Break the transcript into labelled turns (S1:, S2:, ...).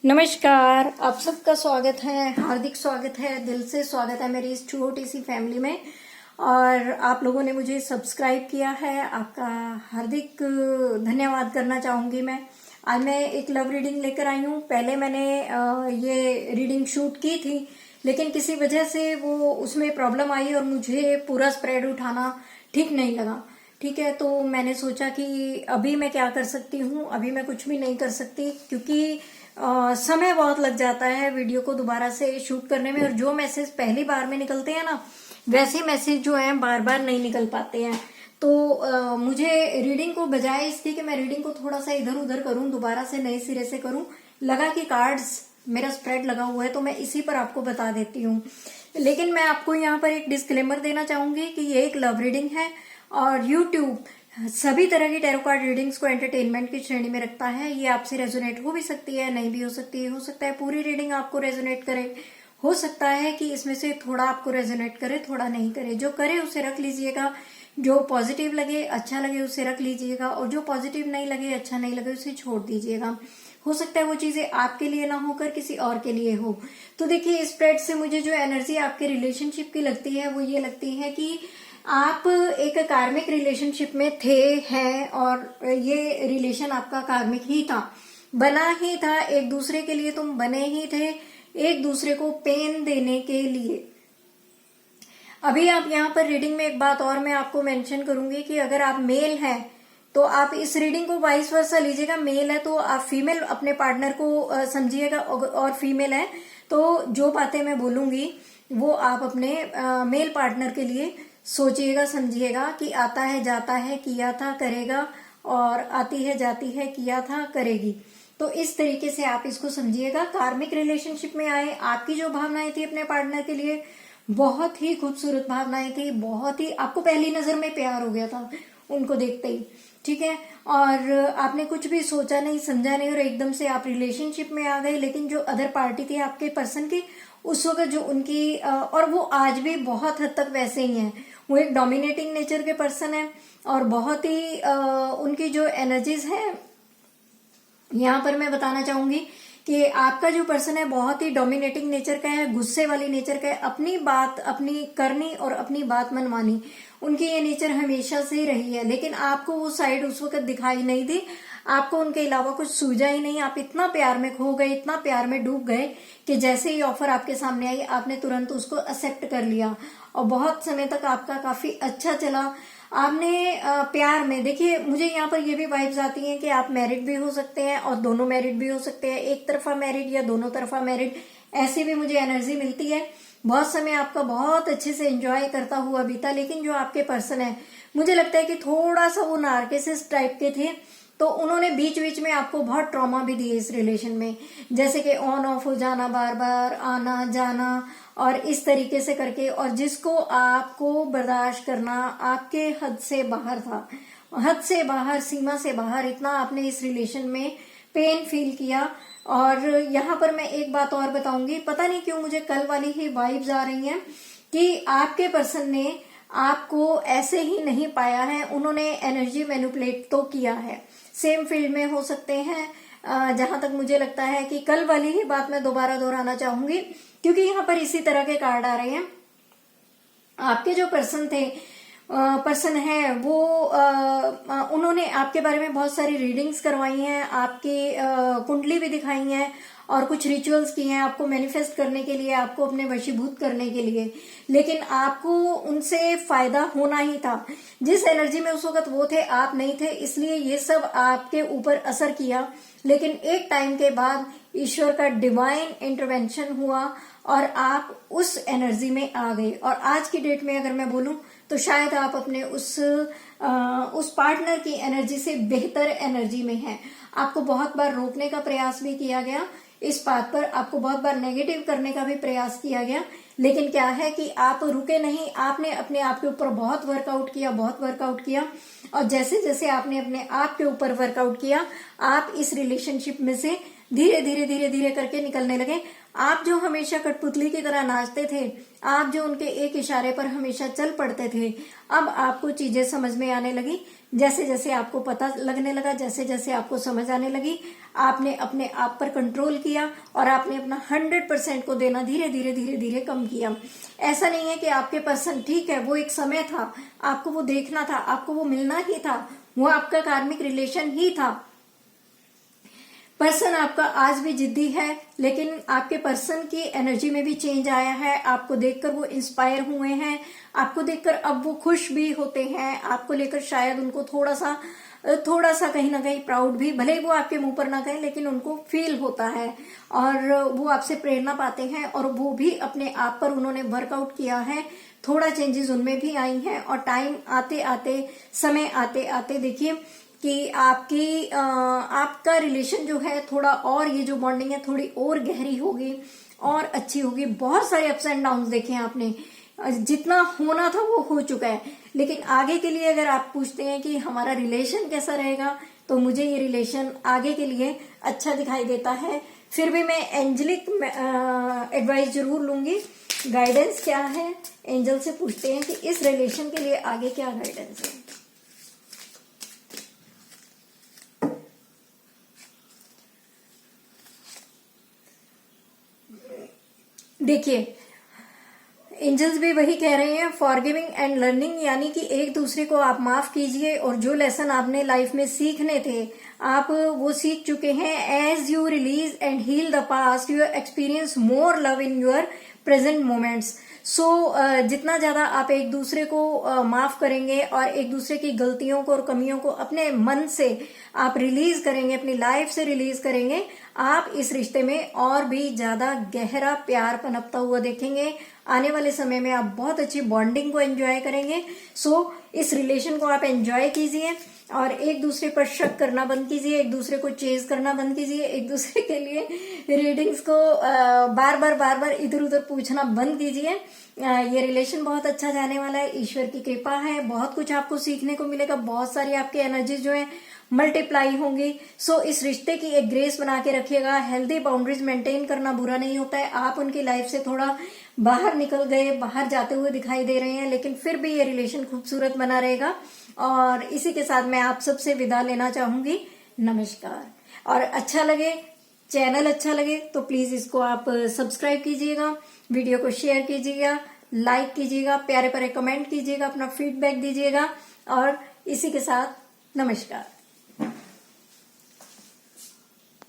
S1: नमस्कार, आप सबका स्वागत है, हार्दिक स्वागत है, दिल से स्वागत है मेरी इस छोटी सी फैमिली में। और आप लोगों ने मुझे सब्सक्राइब किया है, आपका हार्दिक धन्यवाद करना चाहूंगी मैं। आज मैं एक लव रीडिंग लेकर आई हूँ। पहले मैंने ये रीडिंग शूट की थी, लेकिन किसी वजह से वो उसमें प्रॉब्लम आई और मुझे पूरा स्प्रेड उठाना ठीक नहीं लगा। ठीक है, तो मैंने सोचा कि अभी मैं क्या कर सकती हूँ। अभी मैं कुछ भी नहीं कर सकती क्योंकि समय बहुत लग जाता है वीडियो को दोबारा से शूट करने में, और जो मैसेज पहली बार में निकलते हैं ना, वैसे मैसेज जो हैं बार बार नहीं निकल पाते हैं। तो मुझे रीडिंग को बजाय इसके कि मैं रीडिंग को थोड़ा सा इधर उधर करूं, दोबारा से नए सिरे से करूं, लगा कि कार्ड्स मेरा स्प्रेड लगा हुआ है तो मैं इसी पर आपको बता देती हूँ। लेकिन मैं आपको यहाँ पर एक डिस्क्लेमर देना चाहूंगी कि ये एक लव रीडिंग है और यूट्यूब सभी तरह की टैरो कार्ड रीडिंग्स को एंटरटेनमेंट की श्रेणी में रखता है। ये आपसे रेजोनेट हो भी सकती है, नहीं भी हो सकती है। हो सकता है पूरी रीडिंग आपको रेजोनेट करे, हो सकता है कि इसमें से थोड़ा आपको रेजोनेट करे, थोड़ा नहीं करे। जो करे उसे रख लीजिएगा, जो पॉजिटिव लगे अच्छा लगे उसे रख लीजिएगा, और जो पॉजिटिव नहीं लगे अच्छा नहीं लगे उसे छोड़ दीजिएगा। हो सकता है वो चीजें आपके लिए ना होकर किसी और के लिए हो। तो देखिए, इस स्प्रेड से मुझे जो एनर्जी आपके रिलेशनशिप की लगती है वो ये लगती है कि आप एक कार्मिक रिलेशनशिप में थे, हैं, और ये रिलेशन आपका कार्मिक ही था, बना ही था। एक दूसरे के लिए तुम बने ही थे, एक दूसरे को पेन देने के लिए। अभी आप यहाँ पर रीडिंग में एक बात और मैं आपको मेंशन करूंगी कि अगर आप मेल हैं तो आप इस रीडिंग को वाइस वर्सा लीजिएगा। मेल है तो आप फीमेल अपने पार्टनर को समझिएगा, और फीमेल है तो जो बातें मैं बोलूंगी वो आप अपने मेल पार्टनर के लिए सोचिएगा, समझिएगा कि आता है जाता है, किया था करेगा, और आती है जाती है, किया था करेगी। तो इस तरीके से आप इसको समझिएगा। कार्मिक रिलेशनशिप में आए, आपकी जो भावनाएं थी अपने पार्टनर के लिए बहुत ही खूबसूरत भावनाएं थी, बहुत ही आपको पहली नजर में प्यार हो गया था उनको देखते ही। ठीक है, और आपने कुछ भी सोचा नहीं समझा नहीं और एकदम से आप रिलेशनशिप में आ गए। लेकिन जो अदर पार्टी थी आपके पर्सन की, उस वक्त जो उनकी और वो आज भी बहुत हद तक वैसे ही हैं। वो एक डोमिनेटिंग नेचर के पर्सन है और बहुत ही उनकी जो एनर्जीज है, यहाँ पर मैं बताना चाहूंगी कि आपका जो पर्सन है बहुत ही डोमिनेटिंग नेचर का है, गुस्से वाली नेचर का है, अपनी बात अपनी करनी और अपनी बात मनवानी, उनकी ये नेचर हमेशा से रही है। लेकिन आपको वो साइड उस वक्त दिखाई नहीं दी, आपको उनके अलावा कुछ सूझा ही नहीं। आप इतना प्यार में खो गए, इतना प्यार में डूब गए कि जैसे ही ऑफर आपके सामने आई आपने तुरंत उसको एक्सेप्ट कर लिया, और बहुत समय तक आपका काफी अच्छा चला। आपने प्यार में, देखिए मुझे यहाँ पर ये भी वाइब्स आती हैं कि आप मैरिड भी हो सकते हैं और दोनों मैरिड भी हो सकते हैं, एक तरफा मैरिड या दोनों तरफा मैरिड, ऐसी भी मुझे एनर्जी मिलती है। बहुत समय आपका बहुत अच्छे से एंजॉय करता हुआ बीता। लेकिन जो आपके पर्सन है, मुझे लगता है कि थोड़ा सा वो नार्किसिस्ट टाइप के थे, तो उन्होंने बीच बीच में आपको बहुत ट्रॉमा भी दिए इस रिलेशन में, जैसे कि ऑन ऑफ हो जाना, बार बार आना जाना, और इस तरीके से करके, और जिसको आपको बर्दाश्त करना आपके हद से बाहर था, हद से बाहर, सीमा से बाहर। इतना आपने इस रिलेशन में पेन फील किया। और यहाँ पर मैं एक बात और बताऊंगी, पता नहीं क्यों मुझे कल वाली ही वाइब्स आ रही हैं कि आपके पर्सन ने आपको ऐसे ही नहीं पाया है, उन्होंने एनर्जी मैनिपुलेट तो किया है। सेम फील्ड में हो सकते हैं, जहां तक मुझे लगता है कि कल वाली ही बात मैं दोबारा दोहराना चाहूंगी क्योंकि यहाँ पर इसी तरह के कार्ड आ रहे हैं। आपके जो पर्सन है वो उन्होंने आपके बारे में बहुत सारी रीडिंग्स करवाई हैं, आपकी कुंडली भी दिखाई है और कुछ रिचुअल्स किए हैं आपको मैनिफेस्ट करने के लिए, आपको अपने वशीभूत करने के लिए। लेकिन आपको उनसे फायदा होना ही था। जिस एनर्जी में उस वक्त वो थे आप नहीं थे, इसलिए ये सब आपके ऊपर असर किया। लेकिन एक टाइम के बाद ईश्वर का डिवाइन इंटरवेंशन हुआ और आप उस एनर्जी में आ गए। और आज की डेट में अगर मैं बोलूं तो शायद आप अपने उस पार्टनर की एनर्जी से बेहतर एनर्जी में हैं। आपको बहुत बार रोकने का प्रयास भी किया गया इस बात पर, आपको बहुत बार नेगेटिव करने का भी प्रयास किया गया, लेकिन क्या है कि आप रुके नहीं। आपने अपने आप के ऊपर बहुत वर्कआउट किया, बहुत वर्कआउट किया, और जैसे जैसे आपने अपने आप के ऊपर वर्कआउट किया आप इस रिलेशनशिप में से धीरे धीरे धीरे धीरे करके निकलने लगे। आप जो हमेशा कठपुतली की तरह नाचते थे, आप जो उनके एक इशारे पर हमेशा चल पड़ते थे, अब आपको चीजें समझ में आने लगी। जैसे जैसे आपको पता लगने लगा, जैसे जैसे आपको समझ आने लगी, आपने अपने आप पर कंट्रोल किया और आपने अपना 100% को देना धीरे धीरे धीरे धीरे कम किया। ऐसा नहीं है कि आपके पर्सन ठीक है, वो एक समय था, आपको वो देखना था, आपको वो मिलना ही था, वो आपका कार्मिक रिलेशन ही था। पर्सन आपका आज भी जिद्दी है, लेकिन आपके पर्सन की एनर्जी में भी चेंज आया है। आपको देखकर वो इंस्पायर हुए हैं, आपको देखकर अब वो खुश भी होते हैं, आपको लेकर शायद उनको थोड़ा सा कहीं ना कहीं प्राउड भी, भले ही वो आपके मुंह पर ना कहें, लेकिन उनको फील होता है और वो आपसे प्रेरणा पाते हैं। और वो भी अपने आप पर उन्होंने वर्कआउट किया है, थोड़ा चेंजेस उनमें भी आई हैं। और टाइम आते आते, समय आते आते देखिए कि आपका रिलेशन जो है थोड़ा और, ये जो बॉन्डिंग है थोड़ी और गहरी होगी और अच्छी होगी। बहुत सारे अप्स एंड डाउन्स देखे हैं आपने, जितना होना था वो हो चुका है। लेकिन आगे के लिए अगर आप पूछते हैं कि हमारा रिलेशन कैसा रहेगा, तो मुझे ये रिलेशन आगे के लिए अच्छा दिखाई देता है। फिर भी मैं एंजलिक एडवाइस जरूर लूंगी। गाइडेंस क्या है, एंजल से पूछते हैं कि इस रिलेशन के लिए आगे क्या गाइडेंस है। देखिए, एंजल्स भी वही कह रहे हैं, फॉरगिविंग एंड लर्निंग, यानी कि एक दूसरे को आप माफ कीजिए और जो लेसन आपने लाइफ में सीखने थे आप वो सीख चुके हैं। As you release and heal the past you experience more love in your present moments. So जितना ज्यादा आप एक दूसरे को माफ करेंगे और एक दूसरे की गलतियों को और कमियों को अपने मन से आप रिलीज करेंगे, अपनी लाइफ से रिलीज करेंगे, आप इस रिश्ते में और भी ज्यादा गहरा प्यार पनपता हुआ देखेंगे। आने वाले समय में आप बहुत अच्छी बॉन्डिंग को एंजॉय करेंगे। सो इस रिलेशन को आप एंजॉय कीजिए और एक दूसरे पर शक करना बंद कीजिए, एक दूसरे को चेज करना बंद कीजिए, एक दूसरे के लिए रीडिंग्स को बार बार इधर उधर पूछना बंद कीजिए। ये रिलेशन बहुत अच्छा जाने वाला है, ईश्वर की कृपा है, बहुत कुछ आपको सीखने को मिलेगा, बहुत सारी आपकी एनर्जीज जो है मल्टीप्लाई होंगी। सो इस रिश्ते की एक ग्रेस बना के रखिएगा। हेल्दी बाउंड्रीज मेंटेन करना बुरा नहीं होता है। आप उनकी लाइफ से थोड़ा बाहर निकल गए, बाहर जाते हुए दिखाई दे रहे हैं, लेकिन फिर भी ये रिलेशन खूबसूरत बना रहेगा। और इसी के साथ मैं आप सबसे विदा लेना चाहूंगी। नमस्कार। और अच्छा लगे, चैनल अच्छा लगे तो प्लीज इसको आप सब्सक्राइब कीजिएगा, वीडियो को शेयर कीजिएगा, लाइक कीजिएगा, प्यारे प्यारे कमेंट कीजिएगा, अपना फीडबैक दीजिएगा। और इसी के साथ नमस्कार।